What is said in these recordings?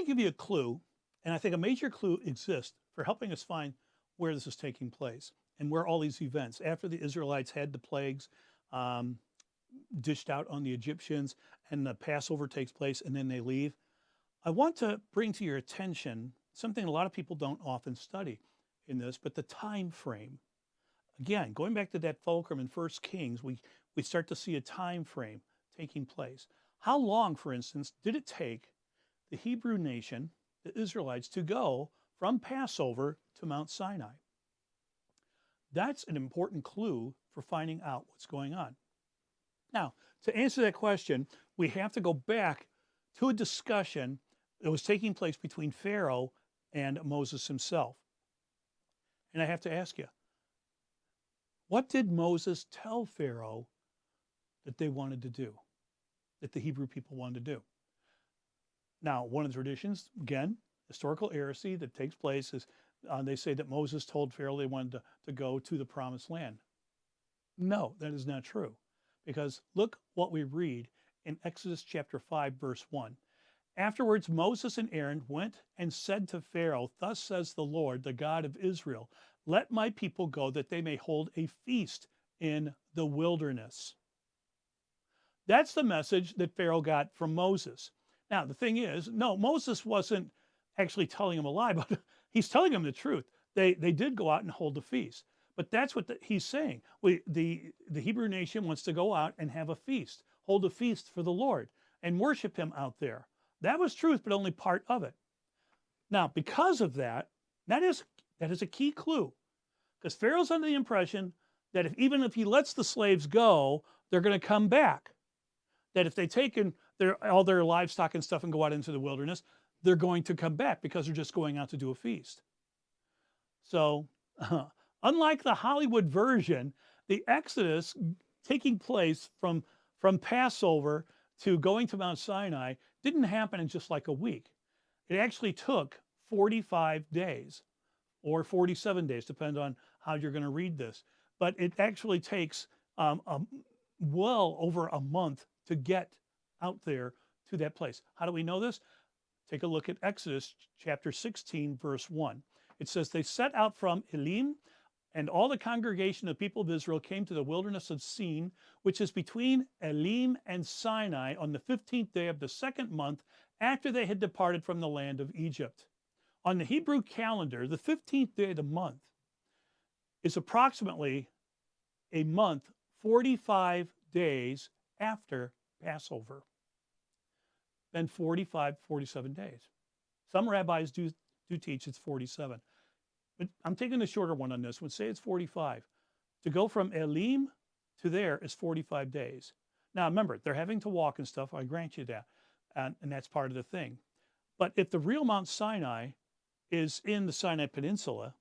give you a clue, and I think a major clue exists for helping us find where this is taking place and where all these events, after the Israelites had the plagues um, dished out on the Egyptians and the Passover takes place and then they leave. I want to bring to your attention something a lot of people don't often study in this, but the time frame. Again, going back to that fulcrum in First Kings, we start to see a time frame taking place. How long, for instance, did it take the Hebrew nation, the Israelites, to go from Passover to Mount Sinai? That's an important clue for finding out what's going on. Now, to answer that question, we have to go back to a discussion that was taking place between Pharaoh and Moses himself. And I have to ask you, what did Moses tell Pharaoh that they wanted to do, that the Hebrew people wanted to do? Now, one of the traditions, again, historical heresy that takes place is they say that Moses told Pharaoh they wanted to go to the promised land. No, that is not true. Because look what we read in Exodus chapter 5, verse 1. Afterwards, Moses and Aaron went and said to Pharaoh, "Thus says the Lord, the God of Israel, let my people go that they may hold a feast in the wilderness." That's the message that Pharaoh got from Moses. Now, the thing is, no, Moses wasn't actually telling him a lie, but he's telling him the truth. They did go out and hold a feast. But that's what he's saying. The Hebrew nation wants to go out and have a feast, hold a feast for the Lord and worship him out there. That was truth, but only part of it. Now, because of that, that is a key clue. Because Pharaoh's under the impression that even if he lets the slaves go, they're going to come back. That if they take in all their livestock and stuff and go out into the wilderness, they're going to come back because they're just going out to do a feast. So, unlike the Hollywood version, the Exodus taking place from Passover to going to Mount Sinai didn't happen in just like a week. It actually took 45 days or 47 days, depending on how you're going to read this. But it actually takes well over a month to get out there to that place. How do we know this? Take a look at Exodus chapter 16, verse 1. It says, "They set out from Elim, and all the congregation of the people of Israel came to the wilderness of Sin, which is between Elim and Sinai, on the 15th day of the second month after they had departed from the land of Egypt." On the Hebrew calendar, the 15th day of the month is approximately a month, 45 days after Passover. Then 45, 47 days. Some rabbis do teach it's 47. But I'm taking the shorter one on this one. Say it's 45. To go from Elim to there is 45 days. Now remember, they're having to walk and stuff. I grant you that. And that's part of the thing. But if the real Mount Sinai is in the Sinai Peninsula,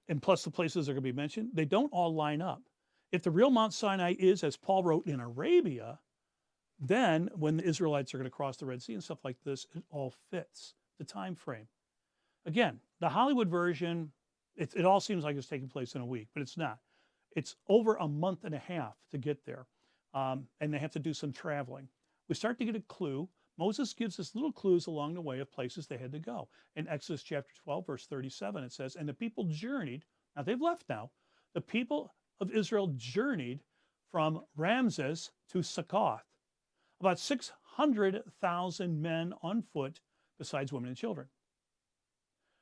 and plus the places that are going to be mentioned, they don't all line up. If the real Mount Sinai is, as Paul wrote, in Arabia, then when the Israelites are going to cross the Red Sea and stuff like this, it all fits the time frame. Again, the Hollywood version, it all seems like it's taking place in a week, but it's not. It's over a month and a half to get there, and they have to do some traveling. We start to get a clue. Moses gives us little clues along the way of places they had to go. In Exodus chapter 12, verse 37, it says, "And the people journeyed," now they've left now, "the people of Israel journeyed from Ramses to Succoth, about 600,000 men on foot, besides women and children."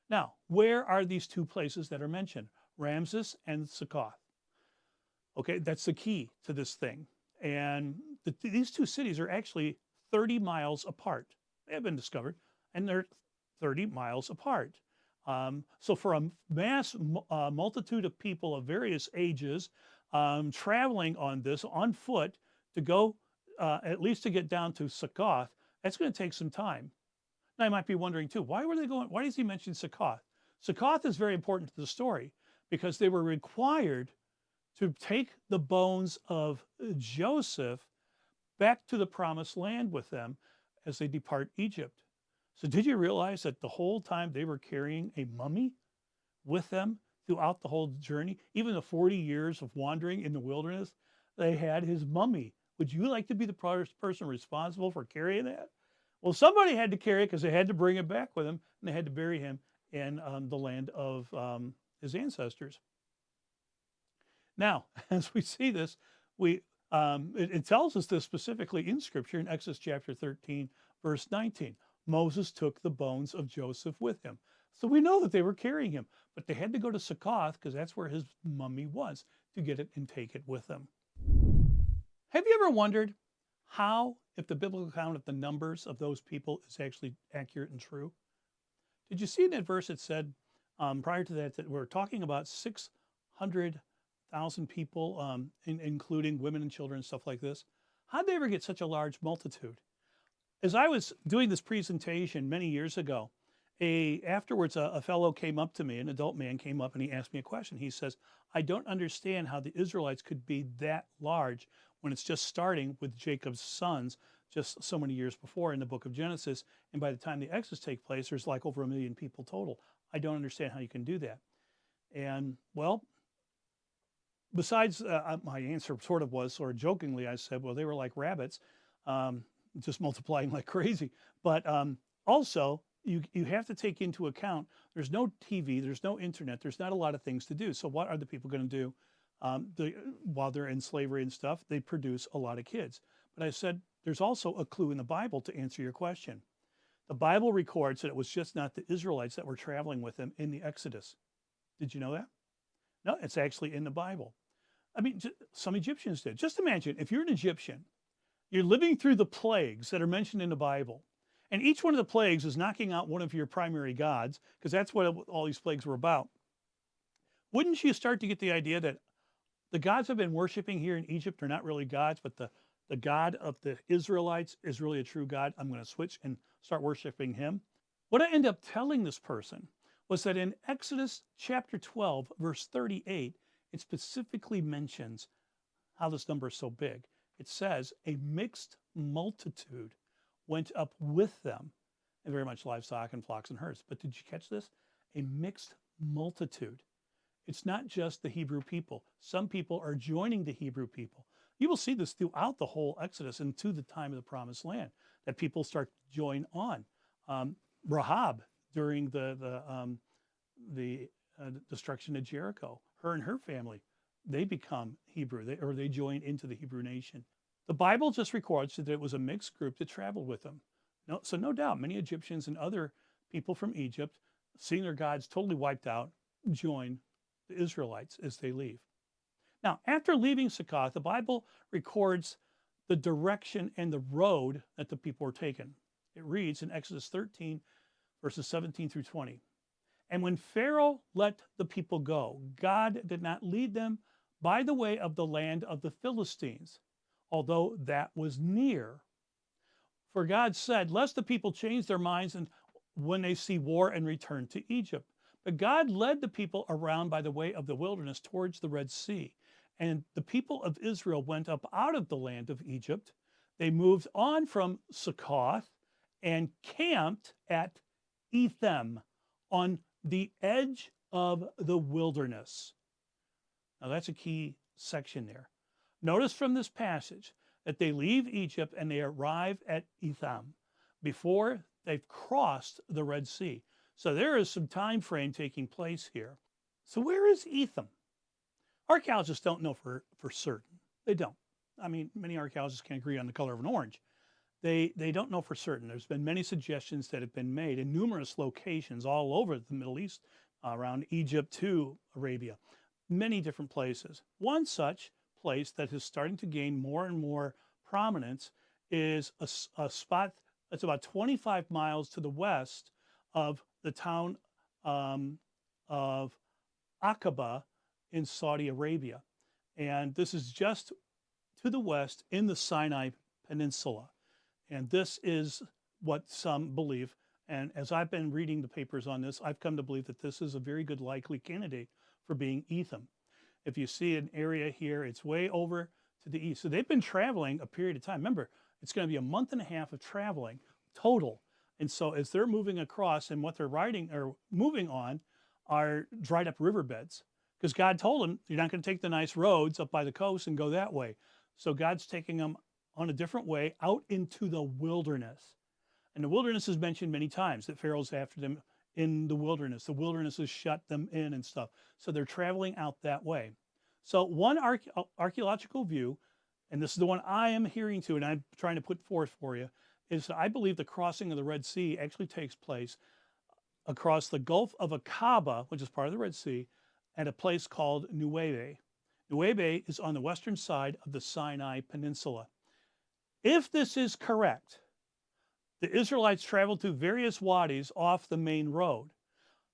Now, where are these two places that are mentioned? Ramses and Succoth. Okay, that's the key to this thing. And these two cities are actually 30 miles apart. They have been discovered, and they're 30 miles apart. So for a mass multitude of people of various ages traveling on this on foot to go at least to get down to Succoth, that's going to take some time. Now, you might be wondering too, why were they going? Why does he mention Succoth? Succoth is very important to the story because they were required to take the bones of Joseph back to the promised land with them as they depart Egypt. So did you realize that the whole time they were carrying a mummy with them throughout the whole journey? Even the 40 years of wandering in the wilderness, they had his mummy. Would you like to be the person responsible for carrying that? Well, somebody had to carry it because they had to bring it back with them, and they had to bury him in the land of his ancestors. Now, as we see this, it tells us this specifically in Scripture in Exodus chapter 13, verse 19. Moses took the bones of Joseph with him. So we know that they were carrying him, but they had to go to Succoth because that's where his mummy was to get it and take it with them. Have you ever wondered how, if the biblical account of the numbers of those people is actually accurate and true? Did you see in that verse it said prior to that that we're talking about 600,000 people, including women and children and stuff like this? How'd they ever get such a large multitude? As I was doing this presentation many years ago, afterwards a fellow came up to me, an adult man came up and he asked me a question. He says, I don't understand how the Israelites could be that large when it's just starting with Jacob's sons just so many years before in the book of Genesis. And by the time the Exodus take place, there's like over 1 million people total. I don't understand how you can do that. And well, besides my answer sort of jokingly, I said, well, they were like rabbits, just multiplying like crazy. But also, you have to take into account there's no TV, there's no internet, there's not a lot of things to do. So what are the people going to do while they're in slavery and stuff? They produce a lot of kids. But I said there's also a clue in the Bible to answer your question. The Bible records that it was just not the Israelites that were traveling with them in the Exodus. Did you know that? No, it's actually in the Bible. I mean, some Egyptians did. Just imagine if you're an Egyptian, you're living through the plagues that are mentioned in the Bible. And each one of the plagues is knocking out one of your primary gods, because that's what all these plagues were about. Wouldn't you start to get the idea that the gods I've been worshiping here in Egypt are not really gods, but the God of the Israelites is really a true God? I'm going to switch and start worshiping him. What I end up telling this person was that in Exodus chapter 12, verse 38, it specifically mentions how this number is so big. It says, a mixed multitude went up with them, and very much livestock and flocks and herds. But did you catch this? A mixed multitude. It's not just the Hebrew people. Some people are joining the Hebrew people. You will see this throughout the whole Exodus and to the time of the Promised Land, that people start to join on. Rahab, during the destruction of Jericho, her and her family, they become Hebrew, they join into the Hebrew nation. The Bible just records that it was a mixed group that traveled with them. So no doubt, many Egyptians and other people from Egypt, seeing their gods totally wiped out, join the Israelites as they leave. Now, after leaving Succoth, the Bible records the direction and the road that the people were taking. It reads in Exodus 13, verses 17 through 20. And when Pharaoh let the people go, God did not lead them by the way of the land of the Philistines, although that was near. For God said, lest the people change their minds and when they see war and return to Egypt. But God led the people around by the way of the wilderness towards the Red Sea. And the people of Israel went up out of the land of Egypt. They moved on from Succoth and camped at Etham on the edge of the wilderness. Now that's a key section there. Notice from this passage that they leave Egypt and they arrive at Etham before they've crossed the Red Sea. So there is some time frame taking place here. So where is Etham? Archaeologists don't know for certain. They don't. I mean, many archaeologists can agree on the color of an orange. They don't know for certain. There's been many suggestions that have been made in numerous locations all over the Middle East, around Egypt to Arabia, many different places. One such place that is starting to gain more and more prominence is a spot that's about 25 miles to the west of the town of Aqaba in Saudi Arabia. And this is just to the west in the Sinai Peninsula. And this is what some believe. And as I've been reading the papers on this, I've come to believe that this is a very good likely candidate for being Etham. If you see an area here, it's way over to the east. So they've been traveling a period of time. Remember, it's going to be a month and a half of traveling total. And so as they're moving across, and what they're riding or moving on are dried up riverbeds, because God told them, you're not going to take the nice roads up by the coast and go that way. So God's taking them on a different way out into the wilderness. And the wilderness is mentioned many times, that Pharaoh's after them in the wilderness. The wilderness has shut them in and stuff. So they're traveling out that way. So one archaeological view, and this is the one I am adhering to and I'm trying to put forth for you, is that I believe the crossing of the Red Sea actually takes place across the Gulf of Aqaba, which is part of the Red Sea, at a place called Nuweiba. Nuweiba is on the western side of the Sinai Peninsula. If this is correct, the Israelites traveled through various wadis off the main road.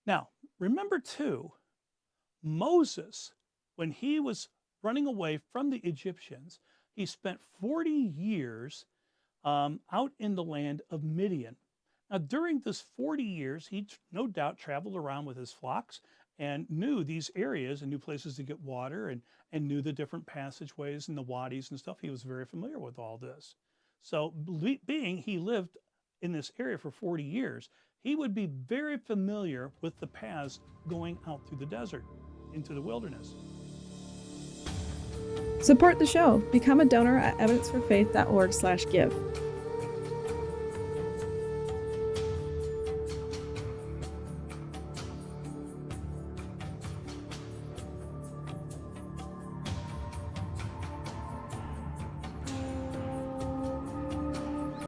Now, remember too, Moses, when he was running away from the Egyptians, he spent 40 years out in the land of Midian. Now, during this 40 years, he no doubt traveled around with his flocks and knew these areas and knew places to get water and knew the different passageways and the wadis and stuff. He was very familiar with all this. So, being he lived in this area for 40 years, he would be very familiar with the paths going out through the desert into the wilderness. Support the show. Become a donor at evidenceforfaith.org/give.